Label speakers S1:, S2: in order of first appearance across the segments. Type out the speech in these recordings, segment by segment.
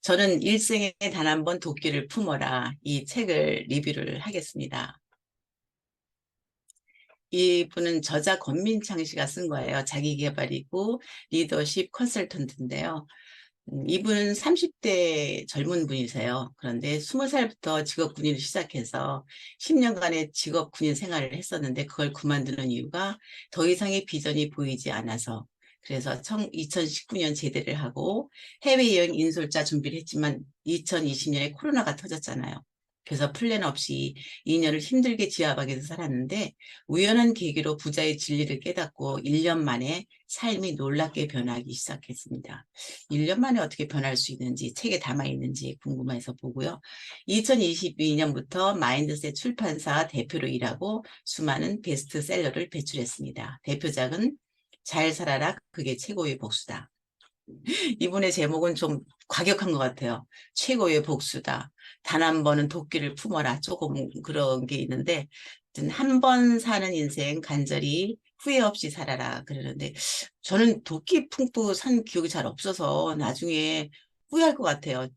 S1: 저는 일생에 단 한 번 도끼를 품어라 이 책을 리뷰를 하겠습니다. 이분은 저자 권민창 씨가 쓴 거예요. 자기계발이고 리더십 컨설턴트인데요. 이분은 30대 젊은 분이세요. 그런데 20살부터 직업 군인을 시작해서 10년간의 직업 군인 생활을 했었는데 그걸 그만두는 이유가 더 이상의 비전이 보이지 않아서 그래서 2019년 제대를 하고 해외여행 인솔자 준비를 했지만 2020년에 코로나가 터졌잖아요. 그래서 플랜 없이 2년을 힘들게 지하박에서 살았는데 우연한 계기로 부자의 진리를 깨닫고 1년 만에 삶이 놀랍게 변하기 시작했습니다. 1년 만에 어떻게 변할 수 있는지 책에 담아 있는지 궁금해서 보고요. 2022년부터 마인드셋 출판사 대표로 일하고 수많은 베스트셀러를 배출했습니다. 대표작은 잘 살아라 그게 최고의 복수다. 이분의 제목은 좀 과격한 것 같아요. 최고의 복수다. 단 한 번은 도끼를 품어라. 조금 그런 게 있는데 한 번 사는 인생 간절히 후회 없이 살아라 그러는데 저는 도끼 품고 산 기억이 잘 없어서 나중에 후회할 것 같아요.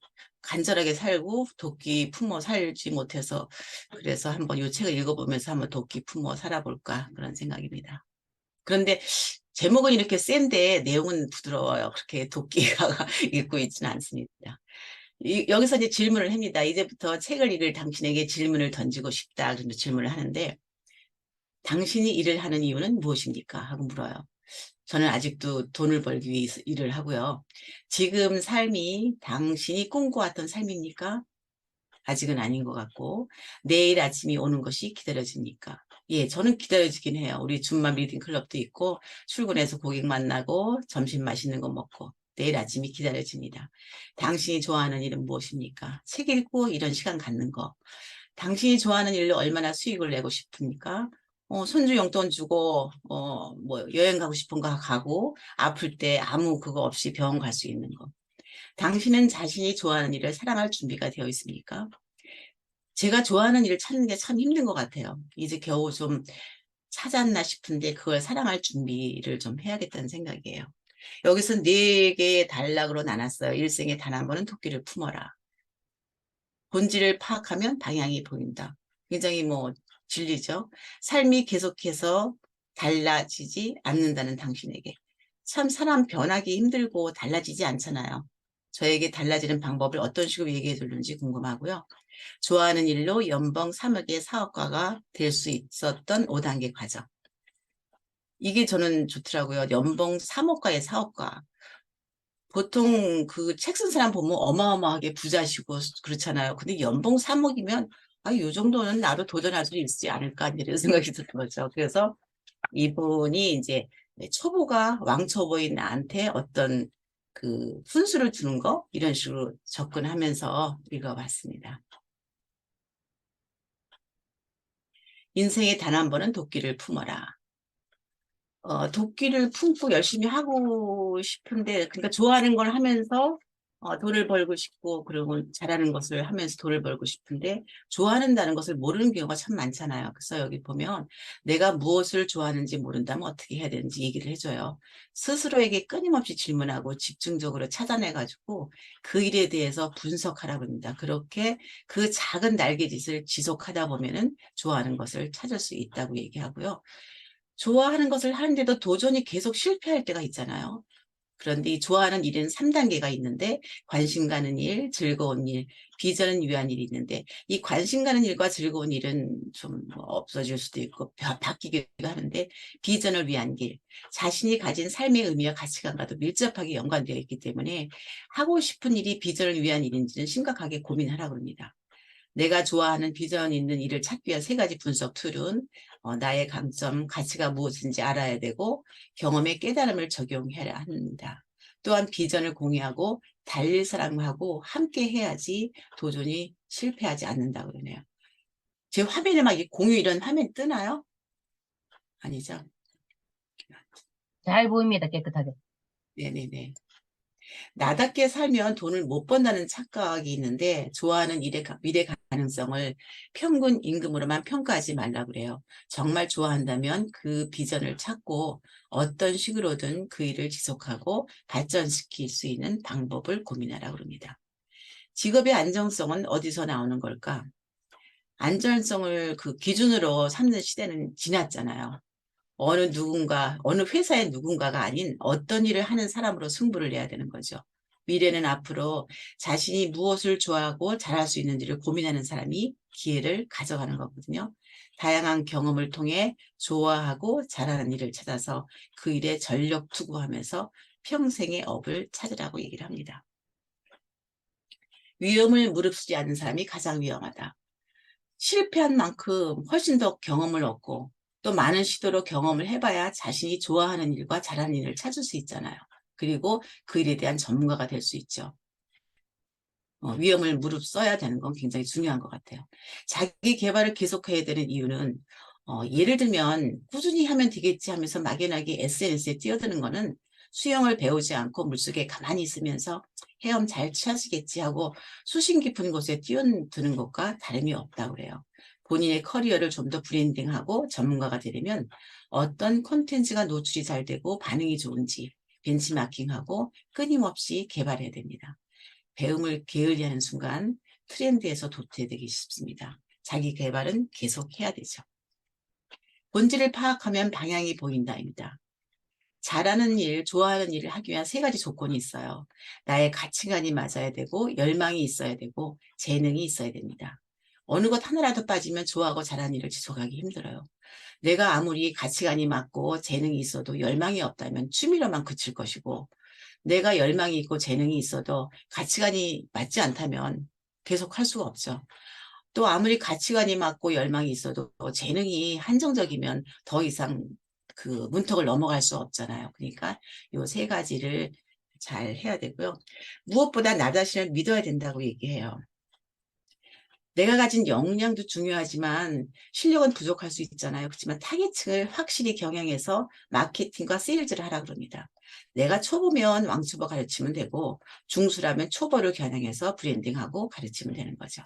S1: 간절하게 살고 도끼 품어 살지 못해서 그래서 한번 이 책을 읽어보면서 한번 도끼 품어 살아볼까 그런 생각입니다. 그런데 제목은 이렇게 센데 내용은 부드러워요. 그렇게 도끼가 읽고 있지는 않습니다. 여기서 이제 질문을 합니다. 이제부터 책을 읽을 당신에게 질문을 던지고 싶다. 그런 질문을 하는데 당신이 일을 하는 이유는 무엇입니까? 하고 물어요. 저는 아직도 돈을 벌기 위해서 일을 하고요. 지금 삶이 당신이 꿈꿔왔던 삶입니까? 아직은 아닌 것 같고 내일 아침이 오는 것이 기다려집니까? 예, 저는 기다려지긴 해요. 우리 줌마 리딩 클럽도 있고 출근해서 고객 만나고 점심 맛있는 거 먹고 내일 아침이 기다려집니다. 당신이 좋아하는 일은 무엇입니까? 책 읽고 이런 시간 갖는 거. 당신이 좋아하는 일로 얼마나 수익을 내고 싶습니까? 손주 용돈 주고 뭐 여행 가고 싶은 거 가고 아플 때 아무 그거 없이 병원 갈 수 있는 거. 당신은 자신이 좋아하는 일을 사랑할 준비가 되어 있습니까? 제가 좋아하는 일을 찾는 게 참 힘든 것 같아요. 이제 겨우 좀 찾았나 싶은데 그걸 사랑할 준비를 좀 해야겠다는 생각이에요. 여기서 네 개의 단락으로 나눴어요. 일생에 단 한 번은 토끼를 품어라. 본질을 파악하면 방향이 보인다. 굉장히 뭐 진리죠. 삶이 계속해서 달라지지 않는다는 당신에게. 참 사람 변하기 힘들고 달라지지 않잖아요. 저에게 달라지는 방법을 어떤 식으로 얘기해 줄는지 궁금하고요. 좋아하는 일로 연봉 3억의 사업가가 될 수 있었던 5단계 과정. 이게 저는 좋더라고요. 연봉 3억가의 사업가. 보통 그 책 쓴 사람 보면 어마어마하게 부자시고 그렇잖아요. 근데 연봉 3억이면 아, 요 정도는 나도 도전할 수 있지 않을까 이런 생각이 드는 거죠. 그래서 이분이 이제 초보가 왕초보인 나한테 어떤 그 훈수를 주는 거 이런 식으로 접근하면서 읽어봤습니다. 인생에 단 한 번은 도끼를 품어라. 도끼를 품고 열심히 하고 싶은데, 그러니까 좋아하는 걸 하면서 돈을 벌고 싶고, 그리고 잘하는 것을 하면서 돈을 벌고 싶은데, 좋아한다는 것을 모르는 경우가 참 많잖아요. 그래서 여기 보면 내가 무엇을 좋아하는지 모른다면 어떻게 해야 되는지 얘기를 해줘요. 스스로에게 끊임없이 질문하고 집중적으로 찾아내가지고 그 일에 대해서 분석하라고 합니다. 그렇게 그 작은 날개짓을 지속하다 보면은 좋아하는 것을 찾을 수 있다고 얘기하고요. 좋아하는 것을 하는데도 도전이 계속 실패할 때가 있잖아요. 그런데 이 좋아하는 일에는 3단계가 있는데 관심 가는 일, 즐거운 일, 비전을 위한 일이 있는데 이 관심 가는 일과 즐거운 일은 좀 없어질 수도 있고 바뀌기도 하는데 비전을 위한 길, 자신이 가진 삶의 의미와 가치관과도 밀접하게 연관되어 있기 때문에 하고 싶은 일이 비전을 위한 일인지는 심각하게 고민하라고 합니다. 내가 좋아하는 비전 있는 일을 찾기 위한 세 가지 분석 툴은 나의 강점, 가치가 무엇인지 알아야 되고 경험의 깨달음을 적용해야 합니다. 또한 비전을 공유하고 달릴 사람하고 함께 해야지 도전이 실패하지 않는다고 그러네요. 제 화면에 막 공유 이런 화면 뜨나요? 아니죠?
S2: 잘 보입니다, 깨끗하게.
S1: 네네네. 나답게 살면 돈을 못 번다는 착각이 있는데 좋아하는 일의 미래 가능성을 평균 임금으로만 평가하지 말라고 그래요. 정말 좋아한다면 그 비전을 찾고 어떤 식으로든 그 일을 지속하고 발전시킬 수 있는 방법을 고민하라고 합니다. 직업의 안정성은 어디서 나오는 걸까? 안전성을 그 기준으로 삼는 시대는 지났잖아요. 어느 회사의 누군가가 아닌 어떤 일을 하는 사람으로 승부를 내야 되는 거죠. 미래는 앞으로 자신이 무엇을 좋아하고 잘할 수 있는지를 고민하는 사람이 기회를 가져가는 거거든요. 다양한 경험을 통해 좋아하고 잘하는 일을 찾아서 그 일에 전력 투구하면서 평생의 업을 찾으라고 얘기를 합니다. 위험을 무릅쓰지 않는 사람이 가장 위험하다. 실패한 만큼 훨씬 더 경험을 얻고 또 많은 시도로 경험을 해봐야 자신이 좋아하는 일과 잘하는 일을 찾을 수 있잖아요. 그리고 그 일에 대한 전문가가 될 수 있죠. 위험을 무릅써야 되는 건 굉장히 중요한 것 같아요. 자기 개발을 계속해야 되는 이유는 예를 들면 꾸준히 하면 되겠지 하면서 막연하게 SNS에 뛰어드는 거는 수영을 배우지 않고 물속에 가만히 있으면서 헤엄 잘 취하시겠지 하고 수심 깊은 곳에 뛰어드는 것과 다름이 없다고 그래요. 본인의 커리어를 좀 더 브랜딩하고 전문가가 되려면 어떤 콘텐츠가 노출이 잘 되고 반응이 좋은지 벤치마킹하고 끊임없이 개발해야 됩니다. 배움을 게을리하는 순간 트렌드에서 도태되기 쉽습니다. 자기 개발은 계속 해야 되죠. 본질을 파악하면 방향이 보인다입니다. 잘하는 일, 좋아하는 일을 하기 위한 세 가지 조건이 있어요. 나의 가치관이 맞아야 되고 열망이 있어야 되고 재능이 있어야 됩니다. 어느 것 하나라도 빠지면 좋아하고 잘하는 일을 지속하기 힘들어요. 내가 아무리 가치관이 맞고 재능이 있어도 열망이 없다면 취미로만 그칠 것이고 내가 열망이 있고 재능이 있어도 가치관이 맞지 않다면 계속 할 수가 없죠. 또 아무리 가치관이 맞고 열망이 있어도 재능이 한정적이면 더 이상 그 문턱을 넘어갈 수 없잖아요. 그러니까 요 세 가지를 잘 해야 되고요. 무엇보다 나 자신을 믿어야 된다고 얘기해요. 내가 가진 역량도 중요하지만 실력은 부족할 수 있잖아요. 그렇지만 타겟층을 확실히 경영해서 마케팅과 세일즈를 하라 그럽니다. 내가 초보면 왕초보 가르치면 되고 중수라면 초보를 겨냥해서 브랜딩하고 가르치면 되는 거죠.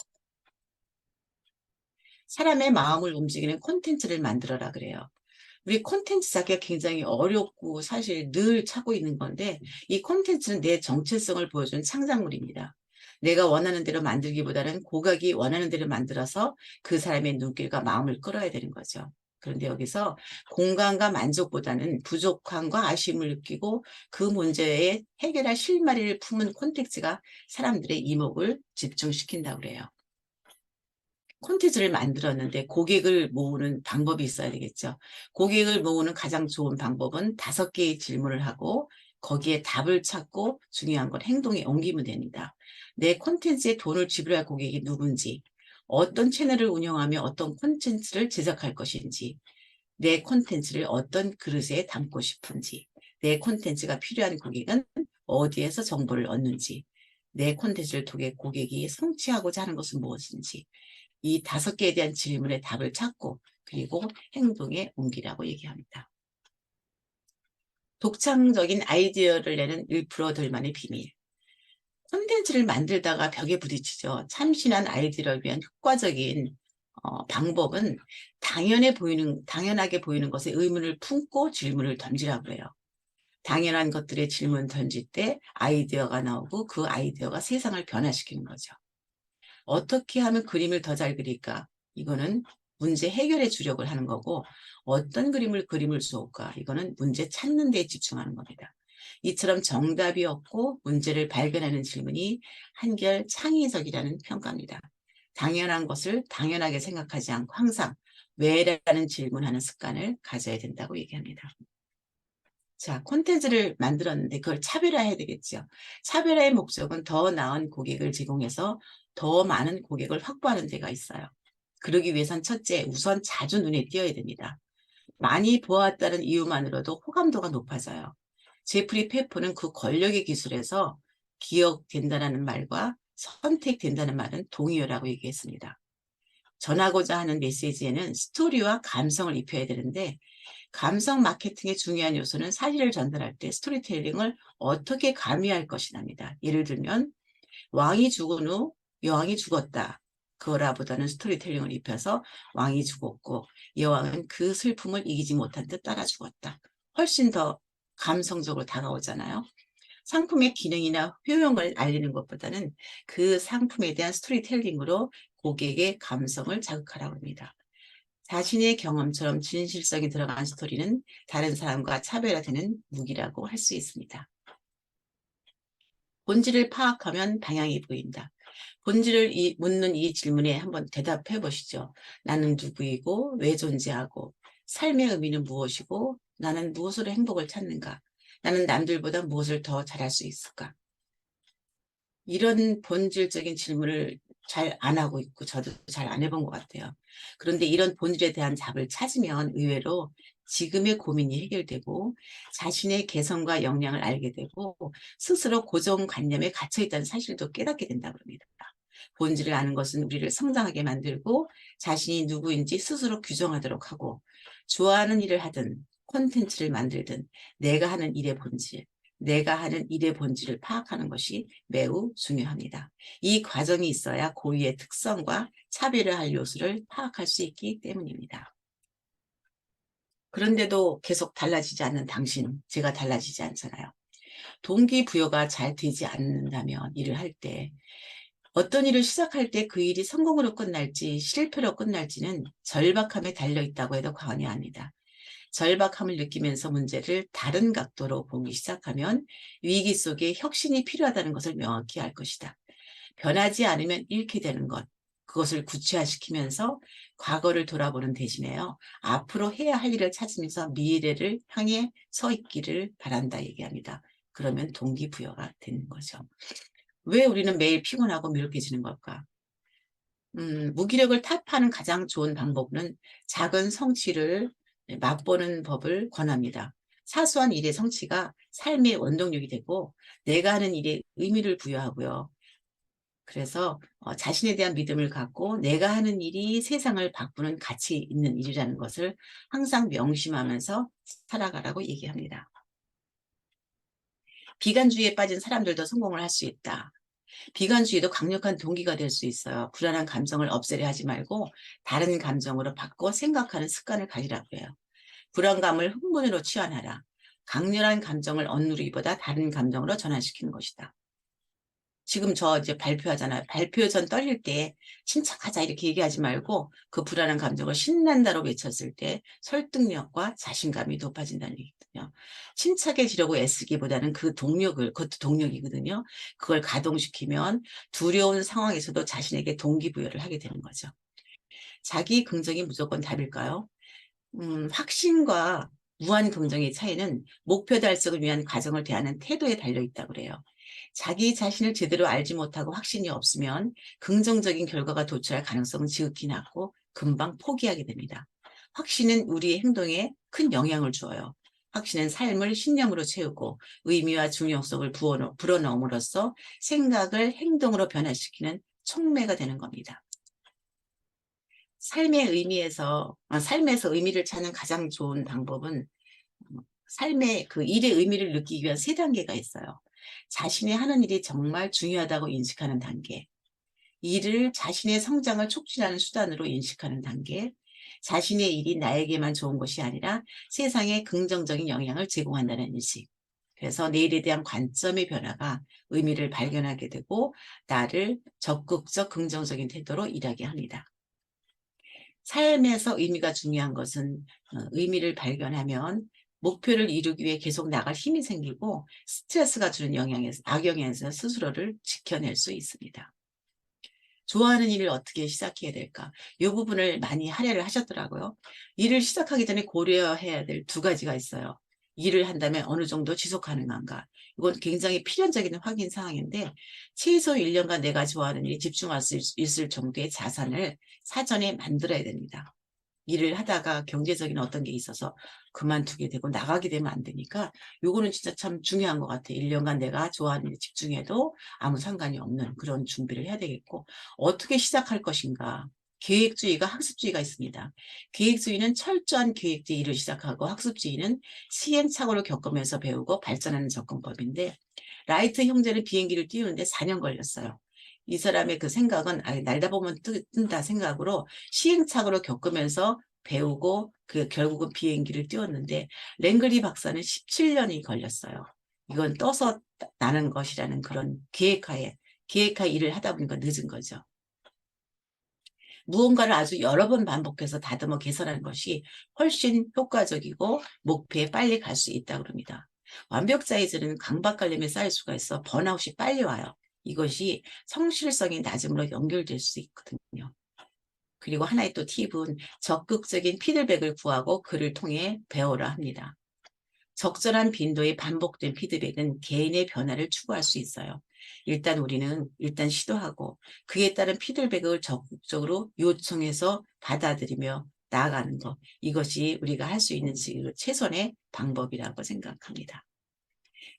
S1: 사람의 마음을 움직이는 콘텐츠를 만들어라 그래요. 우리 콘텐츠 자기가 굉장히 어렵고 사실 늘 찾고 있는 건데 이 콘텐츠는 내 정체성을 보여주는 창작물입니다. 내가 원하는 대로 만들기보다는 고객이 원하는 대로 만들어서 그 사람의 눈길과 마음을 끌어야 되는 거죠. 그런데 여기서 공감과 만족보다는 부족함과 아쉬움을 느끼고 그 문제에 해결할 실마리를 품은 콘텐츠가 사람들의 이목을 집중시킨다고 그래요. 콘텐츠를 만들었는데 고객을 모으는 방법이 있어야 되겠죠. 고객을 모으는 가장 좋은 방법은 5개의 질문을 하고 거기에 답을 찾고 중요한 건 행동에 옮기면 됩니다. 내 콘텐츠에 돈을 지불할 고객이 누군지, 어떤 채널을 운영하며 어떤 콘텐츠를 제작할 것인지, 내 콘텐츠를 어떤 그릇에 담고 싶은지, 내 콘텐츠가 필요한 고객은 어디에서 정보를 얻는지, 내 콘텐츠를 통해 고객이 성취하고자 하는 것은 무엇인지, 이 5개에 대한 질문의 답을 찾고 그리고 행동에 옮기라고 얘기합니다. 독창적인 아이디어를 내는 1%들만의 비밀. 콘텐츠를 만들다가 벽에 부딪히죠. 참신한 아이디어를 위한 효과적인 방법은 당연하게 보이는 것에 의문을 품고 질문을 던지라고 해요. 당연한 것들의 질문 던질 때 아이디어가 나오고 그 아이디어가 세상을 변화시키는 거죠. 어떻게 하면 그림을 더 잘 그릴까? 이거는 문제 해결에 주력을 하는 거고 어떤 그림을 그림을 좋을까? 이거는 문제 찾는 데 집중하는 겁니다. 이처럼 정답이 없고 문제를 발견하는 질문이 한결 창의적이라는 평가입니다. 당연한 것을 당연하게 생각하지 않고 항상 왜라는 질문하는 습관을 가져야 된다고 얘기합니다. 자, 콘텐츠를 만들었는데 그걸 차별화해야 되겠죠. 차별화의 목적은 더 나은 고객을 제공해서 더 많은 고객을 확보하는 데가 있어요. 그러기 위해선 첫째, 우선 자주 눈에 띄어야 됩니다. 많이 보았다는 이유만으로도 호감도가 높아져요. 제프리 페퍼는 그 권력의 기술에서 기억된다는 말과 선택된다는 말은 동의어라고 얘기했습니다. 전하고자 하는 메시지에는 스토리와 감성을 입혀야 되는데 감성 마케팅의 중요한 요소는 사실을 전달할 때 스토리텔링을 어떻게 가미할 것이랍니다. 예를 들면 왕이 죽은 후 여왕이 죽었다. 그거라보다는 스토리텔링을 입혀서 왕이 죽었고 여왕은 그 슬픔을 이기지 못한 듯 따라 죽었다. 훨씬 더 감성적으로 다가오잖아요. 상품의 기능이나 효용을 알리는 것보다는 그 상품에 대한 스토리텔링으로 고객의 감성을 자극하라고 합니다. 자신의 경험처럼 진실성이 들어간 스토리는 다른 사람과 차별화되는 무기라고 할 수 있습니다. 본질을 파악하면 방향이 보인다. 본질을 묻는 이 질문에 한번 대답해 보시죠. 나는 누구이고 왜 존재하고 삶의 의미는 무엇이고 나는 무엇으로 행복을 찾는가? 나는 남들보다 무엇을 더 잘할 수 있을까? 이런 본질적인 질문을 잘 안 하고 있고 저도 잘 안 해본 것 같아요. 그런데 이런 본질에 대한 답을 찾으면 의외로 지금의 고민이 해결되고 자신의 개성과 역량을 알게 되고 스스로 고정관념에 갇혀있다는 사실도 깨닫게 된다고 합니다. 본질을 아는 것은 우리를 성장하게 만들고 자신이 누구인지 스스로 규정하도록 하고 좋아하는 일을 하든 콘텐츠를 만들든 내가 하는 일의 본질을 파악하는 것이 매우 중요합니다. 이 과정이 있어야 고유의 특성과 차별을 할 요소를 파악할 수 있기 때문입니다. 그런데도 계속 달라지지 않는 당신, 제가 달라지지 않잖아요. 동기부여가 잘 되지 않는다면 일을 할 때 어떤 일을 시작할 때 그 일이 성공으로 끝날지 실패로 끝날지는 절박함에 달려있다고 해도 과언이 아닙니다. 절박함을 느끼면서 문제를 다른 각도로 보기 시작하면 위기 속에 혁신이 필요하다는 것을 명확히 알 것이다. 변하지 않으면 잃게 되는 것, 그것을 구체화시키면서 과거를 돌아보는 대신에요. 앞으로 해야 할 일을 찾으면서 미래를 향해 서 있기를 바란다 얘기합니다. 그러면 동기부여가 되는 거죠. 왜 우리는 매일 피곤하고 미혹해지는 걸까? 무기력을 타파하는 가장 좋은 방법은 작은 성취를 맛보는 법을 권합니다. 사소한 일의 성취가 삶의 원동력이 되고 내가 하는 일에 의미를 부여하고요. 그래서 자신에 대한 믿음을 갖고 내가 하는 일이 세상을 바꾸는 가치 있는 일이라는 것을 항상 명심하면서 살아가라고 얘기합니다. 비관주의에 빠진 사람들도 성공을 할 수 있다. 비관주의도 강력한 동기가 될 수 있어요. 불안한 감정을 없애려 하지 말고 다른 감정으로 바꿔 생각하는 습관을 가지라고 해요. 불안감을 흥분으로 치환하라. 강렬한 감정을 억누르기보다 다른 감정으로 전환시키는 것이다. 지금 저 이제 발표하잖아요. 발표 전 떨릴 때 침착하자 이렇게 얘기하지 말고 그 불안한 감정을 신난다로 외쳤을 때 설득력과 자신감이 높아진다는 얘기거든요. 침착해지려고 애쓰기보다는 그 동력을, 그것도 동력이거든요. 그걸 가동시키면 두려운 상황에서도 자신에게 동기부여를 하게 되는 거죠. 자기 긍정이 무조건 답일까요? 확신과 무한 긍정의 차이는 목표 달성을 위한 과정을 대하는 태도에 달려있다고 그래요. 자기 자신을 제대로 알지 못하고 확신이 없으면 긍정적인 결과가 도출할 가능성은 지극히 낮고 금방 포기하게 됩니다. 확신은 우리의 행동에 큰 영향을 주어요. 확신은 삶을 신념으로 채우고 의미와 중요성을 불어넣음으로써 생각을 행동으로 변화시키는 촉매가 되는 겁니다. 삶에서 의미를 찾는 가장 좋은 방법은 삶의 그 일의 의미를 느끼기 위한 세 단계가 있어요. 자신이 하는 일이 정말 중요하다고 인식하는 단계, 일을 자신의 성장을 촉진하는 수단으로 인식하는 단계, 자신의 일이 나에게만 좋은 것이 아니라 세상에 긍정적인 영향을 제공한다는 인식. 그래서 내일에 대한 관점의 변화가 의미를 발견하게 되고 나를 적극적 긍정적인 태도로 일하게 합니다. 삶에서 의미가 중요한 것은 의미를 발견하면 목표를 이루기 위해 계속 나갈 힘이 생기고 스트레스가 주는 악영향에서 스스로를 지켜낼 수 있습니다. 좋아하는 일을 어떻게 시작해야 될까? 이 부분을 많이 할애를 하셨더라고요. 일을 시작하기 전에 고려해야 될 두 가지가 있어요. 일을 한다면 어느 정도 지속 가능한가? 이건 굉장히 필연적인 확인 사항인데 최소 1년간 내가 좋아하는 일에 집중할 수 있을 정도의 자산을 사전에 만들어야 됩니다. 일을 하다가 경제적인 어떤 게 있어서 그만두게 되고 나가게 되면 안 되니까 요거는 진짜 참 중요한 것 같아요. 1년간 내가 좋아하는 일에 집중해도 아무 상관이 없는 그런 준비를 해야 되겠고 어떻게 시작할 것인가. 계획주의가 학습주의가 있습니다. 계획주의는 철저한 계획뒤 일을 시작하고 학습주의는 시행착오를 겪으면서 배우고 발전하는 접근법인데 라이트 형제는 비행기를 띄우는데 4년 걸렸어요. 이 사람의 그 생각은 날다 보면 뜬다 생각으로 시행착오를 겪으면서 배우고 그 결국은 비행기를 띄웠는데 랭글리 박사는 17년이 걸렸어요. 이건 떠서 나는 것이라는 그런 계획하에 일을 하다 보니까 늦은 거죠. 무언가를 아주 여러 번 반복해서 다듬어 개선하는 것이 훨씬 효과적이고 목표에 빨리 갈 수 있다고 합니다. 완벽자의들은 강박관념에 쌓일 수가 있어 번아웃이 빨리 와요. 이것이 성실성이 낮음으로 연결될 수 있거든요. 그리고 하나의 또 팁은 적극적인 피드백을 구하고 그를 통해 배우라 합니다. 적절한 빈도의 반복된 피드백은 개인의 변화를 추구할 수 있어요. 우리는 시도하고 그에 따른 피드백을 적극적으로 요청해서 받아들이며 나아가는 것. 이것이 우리가 할 수 있는 최선의 방법이라고 생각합니다.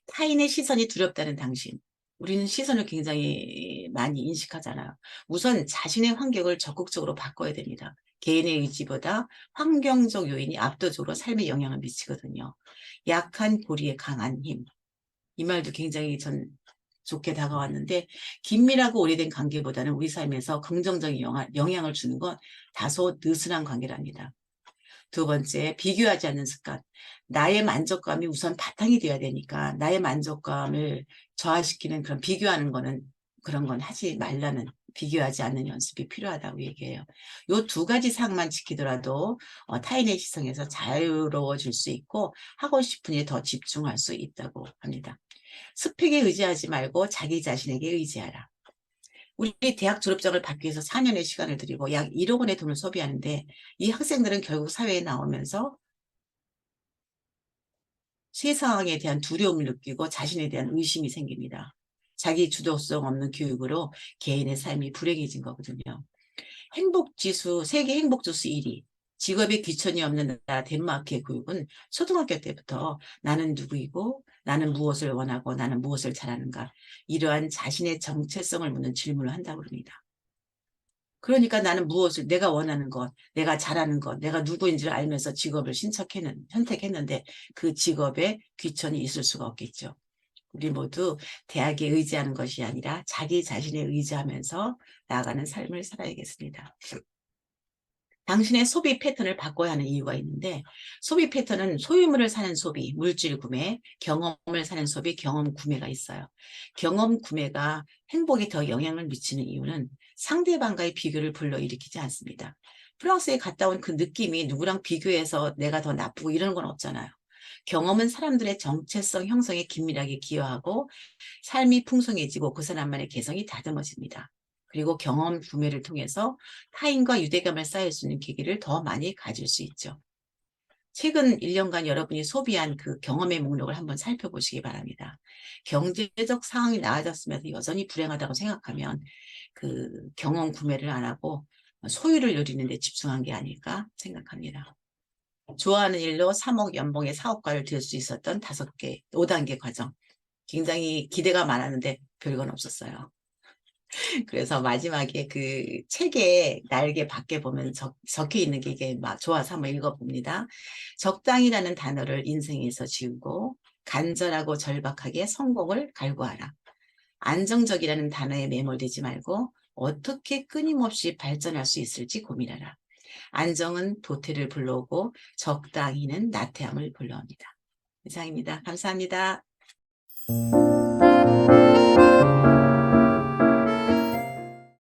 S1: 타인의 시선이 두렵다는 당신. 우리는 시선을 굉장히 많이 인식하잖아요. 우선 자신의 환경을 적극적으로 바꿔야 됩니다. 개인의 의지보다 환경적 요인이 압도적으로 삶에 영향을 미치거든요. 약한 고리에 강한 힘. 이 말도 굉장히 전 좋게 다가왔는데 긴밀하고 오래된 관계보다는 우리 삶에서 긍정적인 영향을 주는 건 다소 느슨한 관계랍니다. 두 번째, 비교하지 않는 습관. 나의 만족감이 우선 바탕이 돼야 되니까 나의 만족감을 저하시키는 비교하는 거는 그런 건 하지 말라는 비교하지 않는 연습이 필요하다고 얘기해요. 요 두 가지 사항만 지키더라도 타인의 시선에서 자유로워질 수 있고 하고 싶은 일에 더 집중할 수 있다고 합니다. 스펙에 의지하지 말고 자기 자신에게 의지하라. 우리 대학 졸업장을 받기 위해서 4년의 시간을 들이고 약 1억 원의 돈을 소비하는데 이 학생들은 결국 사회에 나오면서 세상에 대한 두려움을 느끼고 자신에 대한 의심이 생깁니다. 자기 주도성 없는 교육으로 개인의 삶이 불행해진 거거든요. 행복지수, 세계 행복지수 1위. 직업에 귀천이 없는 나라 덴마크의 교육은 초등학교 때부터 나는 누구이고 나는 무엇을 원하고 나는 무엇을 잘하는가 이러한 자신의 정체성을 묻는 질문을 한다고 합니다. 그러니까 나는 무엇을 내가 원하는 것, 내가 잘하는 것, 내가 누구인지를 알면서 직업을 선택했는데 그 직업에 귀천이 있을 수가 없겠죠. 우리 모두 대학에 의지하는 것이 아니라 자기 자신에 의지하면서 나아가는 삶을 살아야겠습니다. 당신의 소비 패턴을 바꿔야 하는 이유가 있는데 소비 패턴은 소유물을 사는 소비, 물질 구매, 경험을 사는 소비, 경험 구매가 있어요. 경험 구매가 행복에 더 영향을 미치는 이유는 상대방과의 비교를 불러일으키지 않습니다. 프랑스에 갔다 온 그 느낌이 누구랑 비교해서 내가 더 나쁘고 이런 건 없잖아요. 경험은 사람들의 정체성 형성에 긴밀하게 기여하고 삶이 풍성해지고 그 사람만의 개성이 다듬어집니다. 그리고 경험 구매를 통해서 타인과 유대감을 쌓을 수 있는 계기를 더 많이 가질 수 있죠. 최근 1년간 여러분이 소비한 그 경험의 목록을 한번 살펴보시기 바랍니다. 경제적 상황이 나아졌으면서 여전히 불행하다고 생각하면 그 경험 구매를 안 하고 소유를 누리는 데 집중한 게 아닐까 생각합니다. 좋아하는 일로 3억 연봉의 사업가를 될 수 있었던 5단계 과정. 굉장히 기대가 많았는데 별건 없었어요. 그래서 마지막에 그 책의 날개 밖에 보면 적혀 있는 게 이게 막 좋아서 한번 읽어봅니다. 적당이라는 단어를 인생에서 지우고 간절하고 절박하게 성공을 갈구하라. 안정적이라는 단어에 매몰되지 말고 어떻게 끊임없이 발전할 수 있을지 고민하라. 안정은 도태를 불러오고 적당히는 나태함을 불러옵니다. 이상입니다. 감사합니다.